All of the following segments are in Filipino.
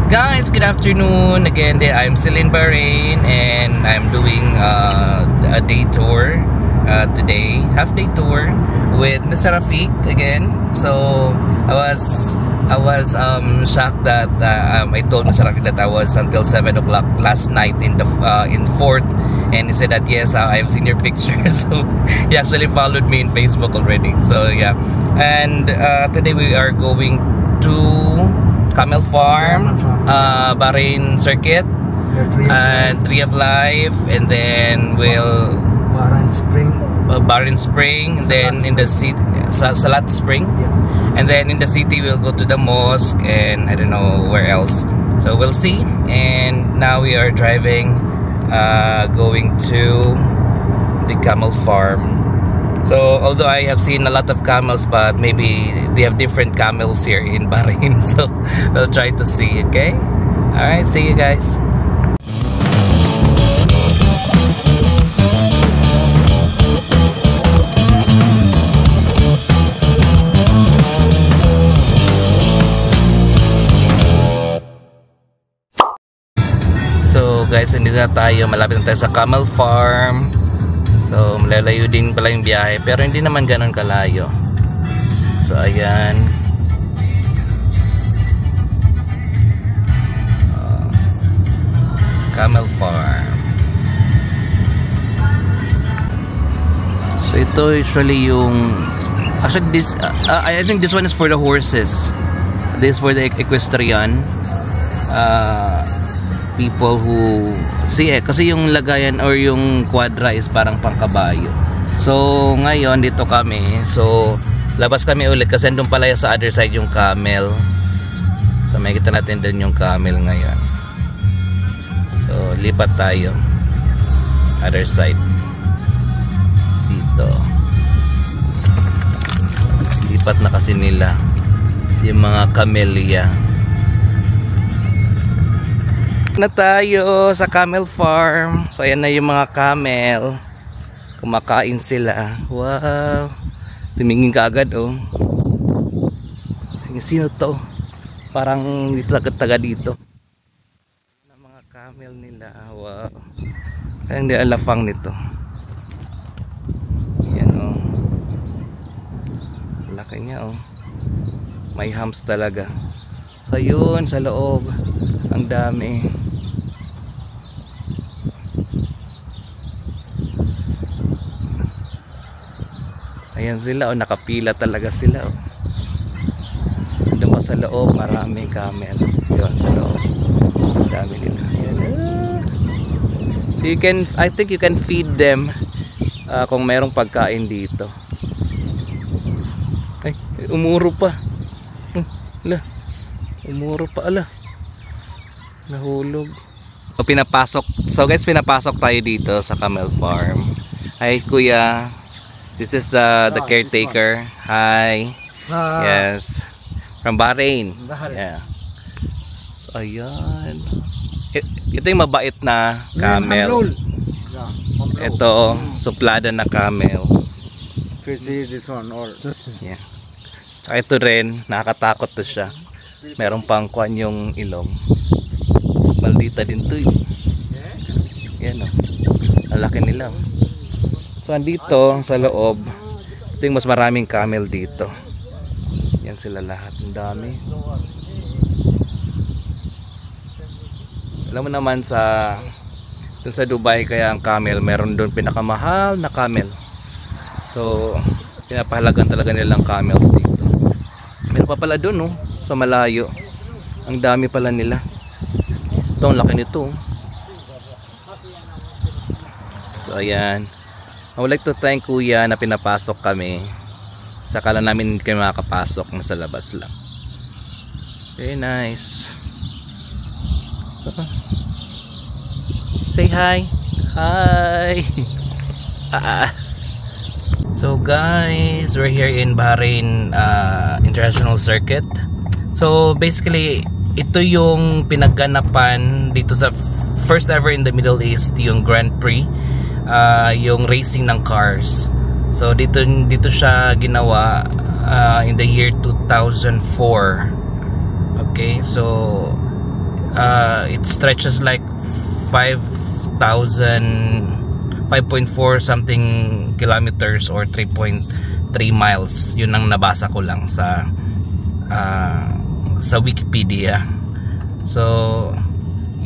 Guys, good afternoon again. I'm still in Bahrain and I'm doing a day tour today, half day tour with Mr. Rafiq again. So I was shocked that I told Mr. Rafiq that I was until 7 o'clock last night in Fort, and he said that yes, I've seen your picture. So he actually followed me in Facebook already. So yeah, and today we are going to Camel Farm, Bahrain Circuit, and Tree of Life, and then we'll Bahrain Spring, and then in the city, Salat Spring, and then in the city we'll go to the mosque, and I don't know where else. So we'll see. And now we are driving, going to the Camel Farm. So although I have seen a lot of camels, but maybe they have different camels here in Bahrain. So we'll try to see, okay? Alright, see you guys. So guys, hindi na tayo, malapit na tayo sa Camel Farm. So malalayo din pala yung biyahe, pero hindi naman ganun kalayo. So ayan, Camel Farm. So ito usually yung, actually this I think this one is for the horses. This is for the equestrian people who kasi yung lagayan or yung quadra is parang pangkabayo. So ngayon dito kami, so labas kami ulit kasi andun pala sa other side yung camel. So makikita natin din yung camel ngayon. So lipat tayo other side dito. Lipat na kasi nila yung mga camellia. Na tayo sa Camel Farm. So ayan na yung mga camel, kumakain sila. Wow, tumingin ka agad oh. Sino to? Parang dito taga dito na mga camel nila. Wow, kaya hindi alafang nito. Yan oh, laki niya oh, may humps talaga. So yun sa loob, ang dami. Ayan sila oh, nakapila talaga sila oh. Doon pa sa loob, maraming camel. Yun sa loob, ang dami nila. Ayan. So you can, I think you can feed them kung merong pagkain dito. Ay, umuro pa. Ala, umuro pa, ala. Nahulog. So pinapasok, so guys, pinapasok tayo dito sa Camel Farm. Hi kuya, this is the caretaker. Hi. Yes, from Bahrain. Yeah. So ayan, ito yung mabait na camel. Ito suplada na camel. This one or just yeah. Saka ito rin, nakakatakot to siya. Meron pang kuwan yung ilong. Maldita din to eh. Yan o, lalaki nila. So andito sa loob, ito yung mas maraming camel dito. Yan sila lahat, ang dami. Alam mo naman dun sa Dubai, kaya ang camel, meron dun pinakamahal na camel. So pinapahalagan talaga nilang camels dito. Meron pa pala dun no, sa malayo. Ang dami pala nila. Ito, ang laki nito. So ayan, I would like to thank kuya na pinapasok kami. Sakala namin kayo makakapasok, nasa labas lang. Very nice. Say hi. Hi. So guys, we're here in Bahrain International Circuit. So basically, ito yung pinagganapan dito sa first ever in the Middle East, yung Grand Prix, yung racing ng cars. So dito siya ginawa in the year 2004. Okay, so it stretches like 5.4 something kilometers or 3.3 miles. Yun ang nabasa ko lang sa Wikipedia. So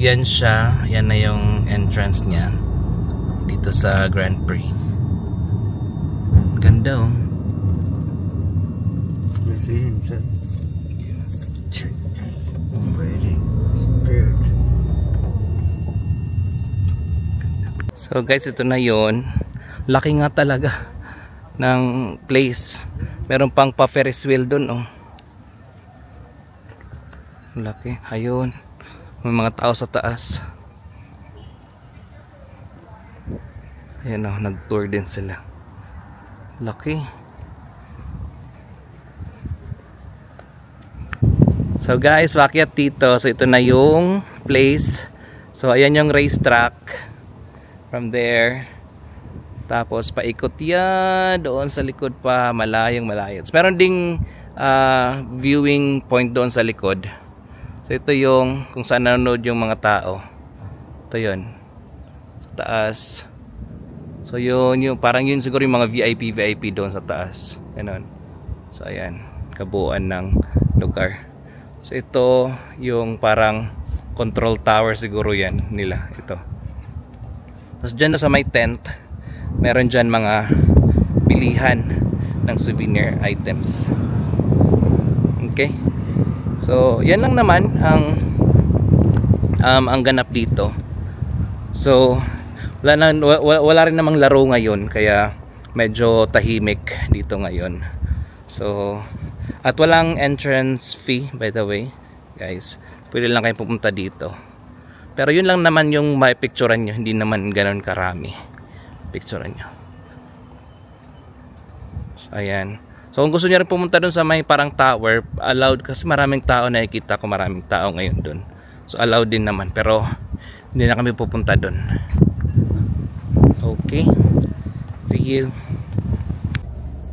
yan siya, yan na yung entrance niya dito sa Grand Prix. Ganda oh. You see inside. Waiting. Spirit. So guys, ito na yon. Laki nga talaga ng place. Meron pang pa Ferris wheel dun oh. Laki. Ayun. May mga tao sa taas. Ayan oh, nag-tour din sila. Laki. So guys, wakyat dito. So ito na yung place. So ayan yung racetrack. From there. Tapos paikot yan. Doon sa likod pa. Malayong malayo. So, meron ding viewing point doon sa likod. So ito yung kung saan nanonood yung mga tao. Ito yun. Sa taas. So yun yung parang yun siguro yung mga VIP doon sa taas. Ganon. So ayan. Kabuuan ng lugar. So ito yung parang control tower siguro yan nila. Ito. Tapos dyan na sa may tent. Meron dyan mga bilihan ng souvenir items. Okay. So yan lang naman ang ganap dito. So wala rin namang laro ngayon, kaya medyo tahimik dito ngayon. So at walang entrance fee, by the way guys. Pwede lang kayo pupunta dito. Pero yun lang naman yung maipicturean nyo. Hindi naman ganoon karami picturean nyo. So ayan. So kung gusto nyo rin pumunta dun sa may parang tower, allowed, kasi maraming tao, nakikita ko maraming tao ngayon dun. So allowed din naman, pero hindi na kami pupunta dun. Okay. See you.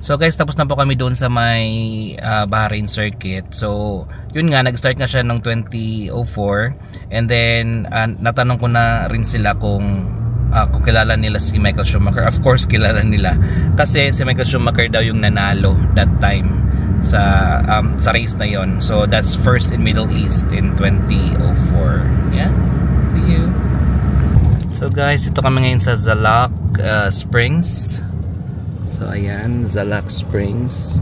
So guys, tapos na po kami doon sa may Bahrain circuit. So yun nga, nag-start nga siya noong 2004. And then natanong ko na rin sila kung kilala nila si Michael Schumacher. Of course kilala nila, kasi si Michael Schumacher daw yung nanalo that time sa race na yon. So that's first in Middle East in 2004. Yeah. See you. So guys, ito kami ngayon sa Zalak Springs. So ayan, Zalak Springs.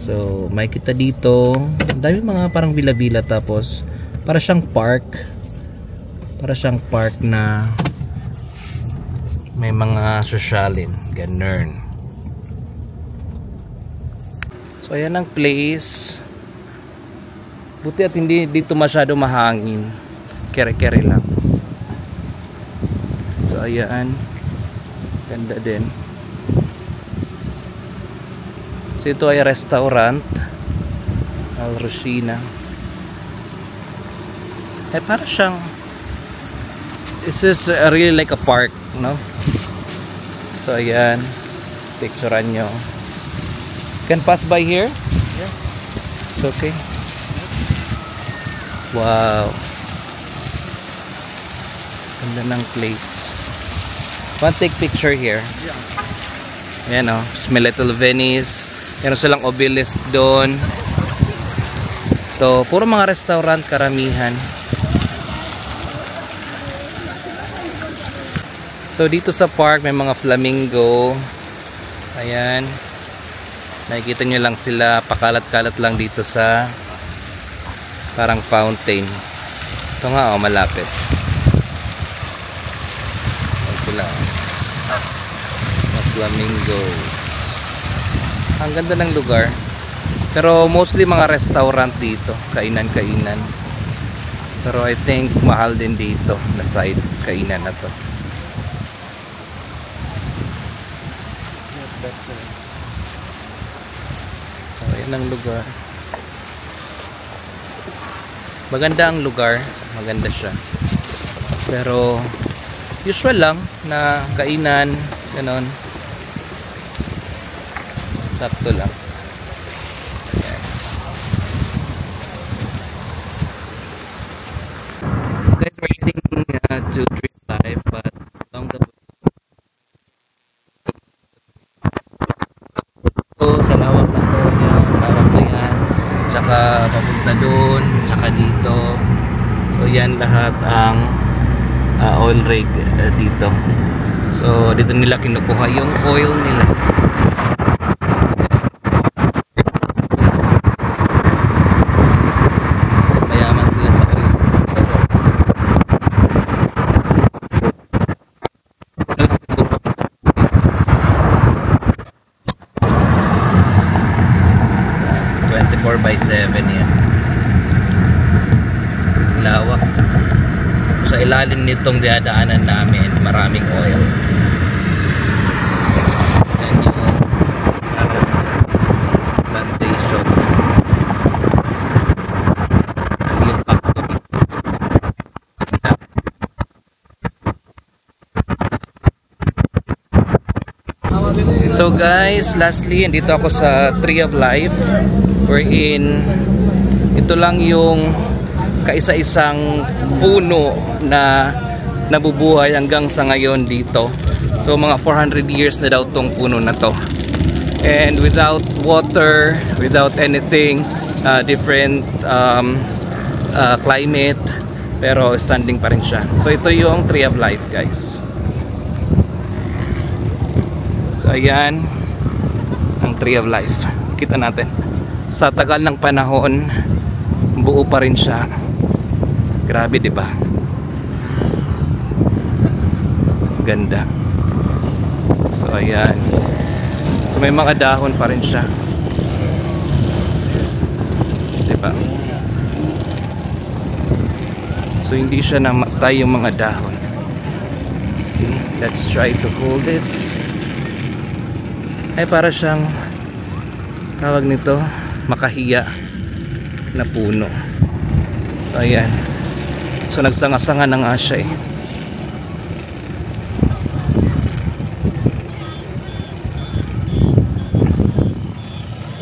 So may kita dito, dami mga parang villa-villa, tapos para siyang park. Para siyang park na may mga sosyalin, ganun. So ayan ang place. Buti at hindi dito masyado mahangin. Kere-kere lang. So ayan, ganda din. So ito ay restaurant Al Rushina. Para siyang, this is really like a park, no? So ayan, picturean nyo. Can pass by here? Yeah. It's okay. Wow, ganda ng place. Want to take picture here? Yeah. Ayan o, may Little Venice. Meron silang obelisk doon. So puro mga restaurant karamihan. So dito sa park may mga flamingo. Ayan. Nakikita nyo lang sila, pakalat-kalat lang dito sa parang fountain. Ito nga malapit. Ayan sila. Mga flamingos. Ang ganda ng lugar. Pero mostly mga restaurant dito, kainan-kainan. Pero I think mahal din dito na side kainan na to. So ayan ang lugar. Maganda ang lugar, maganda siya. Pero usual lang na kainan, ganon. Sakto lang. Ayan. to Tree of Life, but along the way, sa lawak na to, yan, lawak na yan, tsaka papunta doon, tsaka dito. So yan lahat ang oil rig dito. So dito nila kinukuha yung oil nila. So mayaman sila sa oil. 24/7 yan. Lawak. Sa ilalim nitong dinadaanan namin, maraming oil. Yan yung plantation. Yung factory. So guys, lastly, dito ako sa Tree of Life, wherein ito lang yung kaisa-isang puno na nabubuhay hanggang sa ngayon dito. So mga 400 years na daw tong puno na to. And without water, without anything, different climate, pero standing pa rin siya. So ito yung Tree of Life, guys. So ayan ang Tree of Life. Kita natin. Sa tagal ng panahon, buo pa rin siya. Grabe, 'di ba? Ganda. So ayan. So may mga dahon pa rin siya. 'Di ba? So hindi siya namatay yung mga dahon. See, let's try to hold it. Ay para siyang tawag nito, makahiya na puno. So ayan. So nagsanga-sanga na nga siya eh.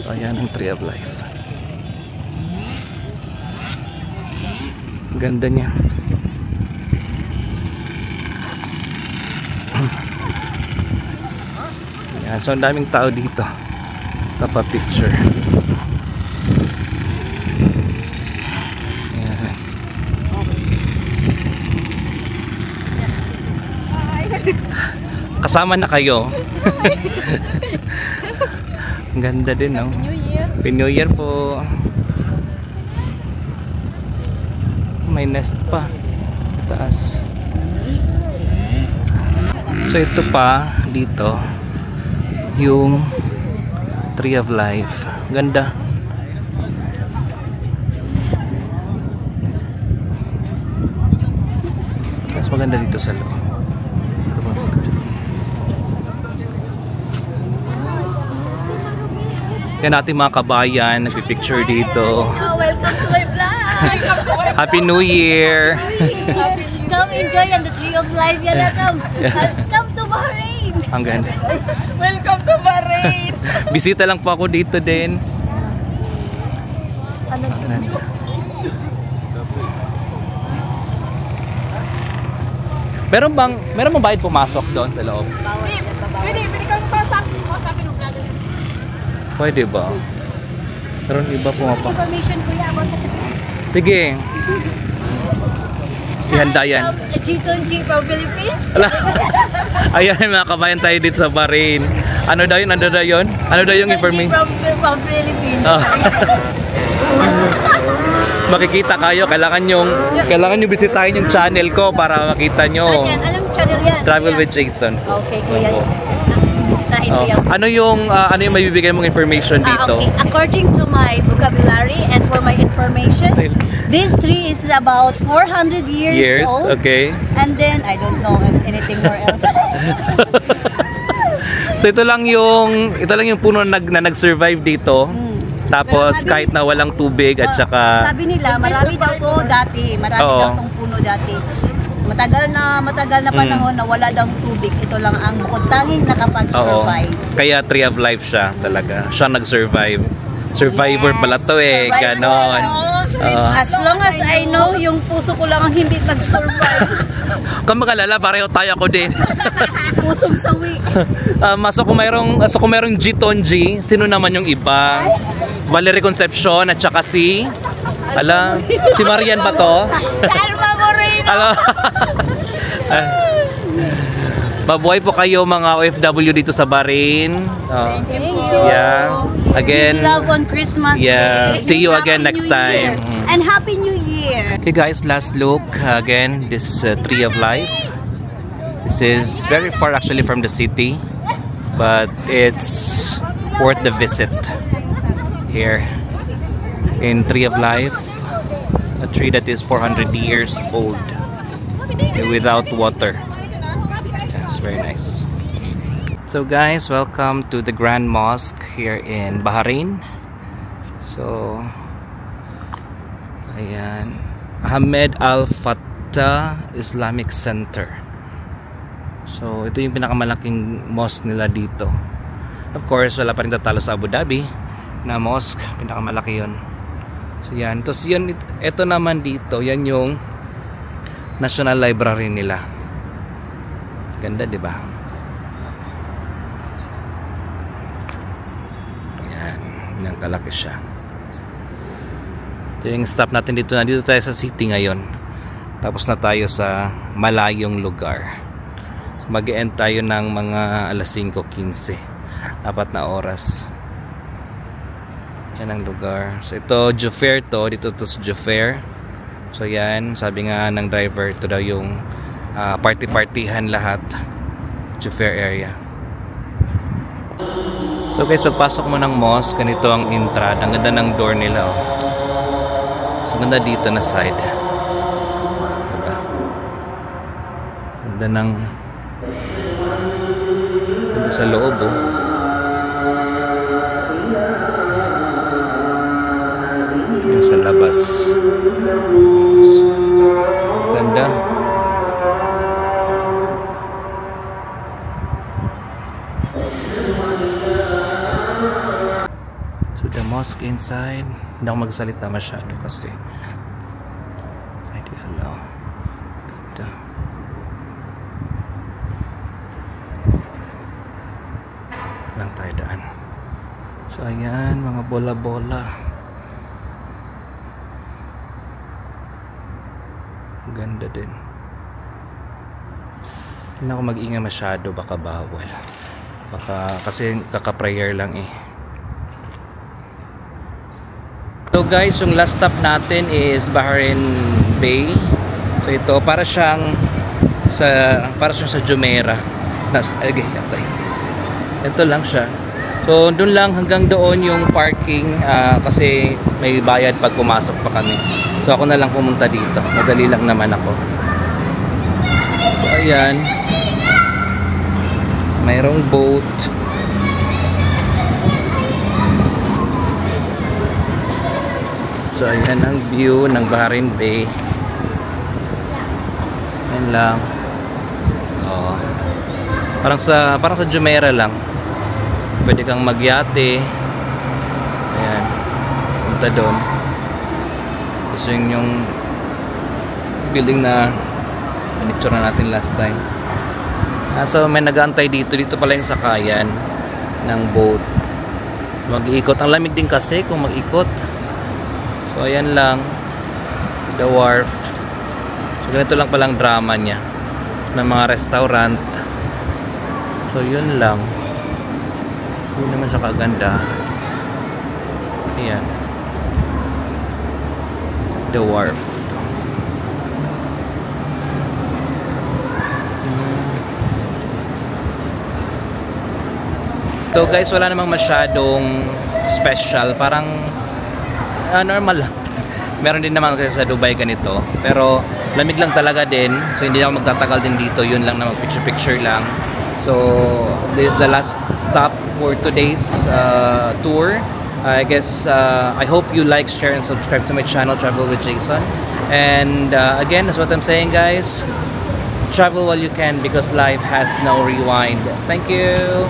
So ayan ang Tree of Life. Ganda niya. Ayan, so ang daming tao dito. Papa-picture. Kasama na kayo. Ang ganda din, no? Happy New Year. Happy New Year po. May nest pa sa taas. So ito pa dito yung Tree of Life. Ganda. Mas maganda dito sa loob. Yan natin mga kabayan, nagpipicture dito. Welcome to my vlog. Happy New Year! Come enjoy on the Tree of Life. Yan come. Come to Bahrain. Ang ganda. Welcome to Bahrain. Bisita lang po ako dito din. Meron bang bayad pumasok doon sa loob? Pwede kang pasok. Pwede ba? Meron iba pumapasok. Information kuya about sa Sige. Ihanda yan. G2G from Philippines. Ayan mga kabayan tayo dito sa Bahrain. Ano daw yun? Ano daw yun? Ano daw yung information? From Philippines. Makikita kayo, kailangan nyo bisitahin yung channel ko para makita nyo. Saan yan? Anong channel yan? Travel with Jason. Okay, kuya. Bisitahin ko yan. Ano yung mabibigay mong information dito? Okay. According to my vocabulary and for my information, this tree is about 400 years old. Okay. And then, I don't know anything more else. So ito lang yung puno na nag-survive dito. Tapos kahit na walang tubig at saka sabi nila, marami daw to dati. Marami daw tong puno dati. Matagal na panahon na wala daw tubig. Ito lang ang bukod tanging nakapag-survive. Kaya Tree of Life siya talaga. Siya nag-survive. Survivor pala to eh. Survivor. Ganon. Oo, As long as I know, yung puso ko lang ang hindi nag-survive. Kung magalala, pareho tayo ako din. Pusong sawi. So kung mayroong G Tonji, sino naman yung iba? Valerie Concepcion at saka si Marian ba to? Salma Moreno. Mabuhay po kayo mga OFW dito sa Bahrain. Thank you. Yeah. Again. Big love on Christmas Yeah. Day. See you Happy again next New time. Year. And Happy New Year. Okay guys, last look. Again, this Tree of Life. This is very far actually from the city, but it's worth the visit. Here in Tree of Life, a tree that is 400 years old without water. Yes, very nice. So guys, welcome to the Grand Mosque here in Bahrain. So ayan, Ahmed Al Fattah Islamic Center. So ito yung pinakamalaking mosque nila dito. Of course, wala pa rin tatalo sa Abu Dhabi na mosque, pinakamalaki yun. So yan, tapos yun, ito naman dito, yan yung National Library nila. Ganda, di ba? Yan, yan kalaki siya. Ito yung stop natin dito. Nandito tayo sa city ngayon. Tapos na tayo sa malayong lugar. So, mag-e-end tayo ng mga alas 5:15. 4 na oras. Yan ang lugar. So ito, Jufair to. Dito to sa Jufair. So yan, sabi nga ng driver, ito daw yung party-partihan lahat. Jufair area. So guys, pagpasok mo ng mosque, ganito ang entrada. Ang ganda ng door nila. Oh. So ganda dito na side. Diba? Ganda ng ganda sa loob. Oh. Yung sa labas. Ganda. So the mosque inside, hindi ako magsalita masyado kasi hindi allow. Ganda. Lang tayo daan. So ayan, mga bola-bola. Ganda din. Hindi ako mag-ingay masyado, baka bawal. Baka kasi kaka-prayer lang eh. So guys, yung last stop natin is Bahrain Bay. So ito para siyang sa Jumeirah. Ito lang siya. So doon lang hanggang doon yung parking kasi may bayad pag pumasok pa kami. So ako na lang pumunta dito. Madali lang naman ako. So ayan. Mayroong boat. So ayan ang view ng Bahrain Bay. Ayan lang. Oh. Parang sa Jumeirah lang. Pwede kang magyate. Ayan. Punta doon. So yun yung building na pinicture na natin last time. So may nag-aantay dito. Dito pala yung sakayan ng boat. So, mag-iikot. Ang lamig din kasi kung mag-ikot. So ayan lang. The wharf. So ganito lang palang drama niya. May mga restaurant. So yun lang. Hindi naman siya kaganda. Ayan. The wharf. So guys, wala namang masyadong special. Parang normal lang. Meron din naman kasi sa Dubai ganito. Pero lamig lang talaga din. So hindi ako magtatagal din dito. Yun lang na mag-picture-picture lang. So this is the last stop for today's tour. I guess I hope you like, share, and subscribe to my channel, Travel with Jason. And again, that's what I'm saying, guys. Travel while you can because life has no rewind. Thank you.